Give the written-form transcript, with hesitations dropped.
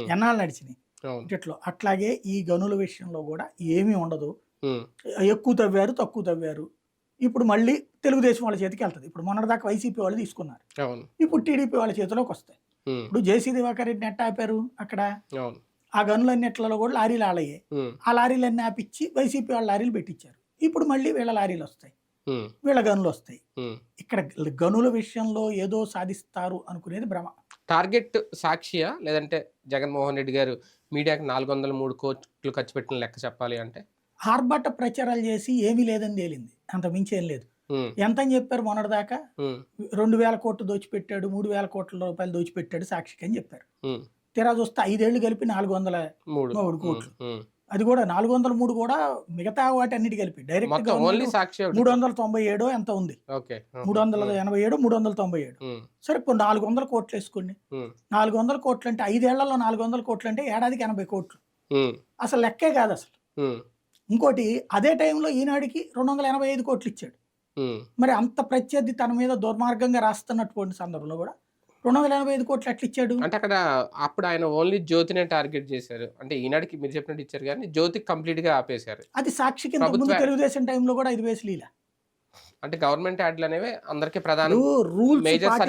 ఎన్నాళ్ళు నడిచినాయి అవును. ఇట్లో. అట్లాగే ఈ గనుల విషయంలో కూడా ఏమీ ఉండదు. హ్మ్. ఎక్కువ తవ్వారు, తక్కువ తవ్వారు. ఇప్పుడు మళ్ళీ తెలుగుదేశం వాళ్ళ చేతికెళ్తది. ఇప్పుడు మొన్నటిదాకా వైసీపీ వాళ్ళు తీసుకున్నారు. అవును. ఇప్పుడు టీడీపీ వాళ్ళ చేతిలోకొస్తాయి. హ్మ్. ఇప్పుడు జేసీ దివాకర్ రెడ్డిని ఎట్టా ఆపారు అక్కడ? అవును. ఆ గనులన్నిట్లలో కూడా లారీలు ఆళ్ళయ్యాయి. హ్మ్. ఆ లారీలన్నీ ఆపిచ్చి వైసీపీ వాళ్ళ లారీలు పెట్టిచ్చారు. ఇప్పుడు మళ్ళీ వీళ్ళ లారీలొస్తాయి. హ్మ్. వీళ్ళ గనులొస్తాయి. హ్మ్. ఇక్కడ గనుల విషయంలో ఏదో సాధిస్తారు అనుకునేది భ్రమ. టార్గెట్ సాక్షియా? లేదంటే జగన్మోహన్ రెడ్డి గారు మీడియాకి 403,00,00,000 ఖర్చు పెట్టిన లెక్క చెప్పాలి అంటే? ఆర్భాట ప్రచారాలు చేసి ఏమీ లేదని తేలింది. అంతకు మించి ఏం లేదు. హ్మ్. ఎంతని చెప్పారు మొన్నటిదాకా? హ్మ్. 2,000,00,00,000 దోచిపెట్టాడు, 3,000,00,000 రూపాయలు దోచిపెట్టాడు సాక్షికి అని చెప్పారు. హ్మ్. తీరా చూస్తే 5 ఏళ్ళు కలిపి 3. 403 హ్మ్. కోట్లు. హ్మ్. అది కూడా 403 కూడా మిగతా వాటన్నిటి కలిపి. డైరెక్ట్ మొత్తం ఓన్లీ గవర్నమెంట్ సాక్షి ఒకటి. 397 ఎంతో ఉంది. ఓకే. ఆహా! హ్మ్. 387, 397. హ్మ్. సరే ఇప్పుడు 400 కోట్లేసుకోండి. హ్మ్. 400 కోట్లంటే 5 ఏళ్లలో 400 కోట్లంటే ఏడాదికి 80 కోట్లు. హ్మ్. అసలు లెక్కే కాదసలు. హ్మ్. ఇంకోటి అదే టైంలో ఈనాడుకి 285 కోట్లు ఇచ్చాడు. హ్మ్. మరి అంత ప్రత్యర్థి తన మీద దుర్మార్గంగా రాస్తున్నటువంటి సందర్భంలో కూడా 285 కోట్లు ఎట్లిచ్చాడు? అంటే అక్కడ అప్పుడు ఆయన ఓన్లీ జ్యోతినే టార్గెట్ చేశారు. అంటే ఈనాడుకి మీరు చెప్పినట్టు ఇచ్చారు గానీ, జ్యోతికి కంప్లీట్‌గా ఆపేశారు. అది సాక్షికి ప్రభుత్వ ఇంతకుముందు తెలుగుదేశం టైంలో కూడా 5 పైసలు ఈల. అంటే గవర్నమెంట్ యాడ్‌లనేవి అందరికి ఇప్పుడు ప్రధానం రూల్స్ మేజర్ పాటి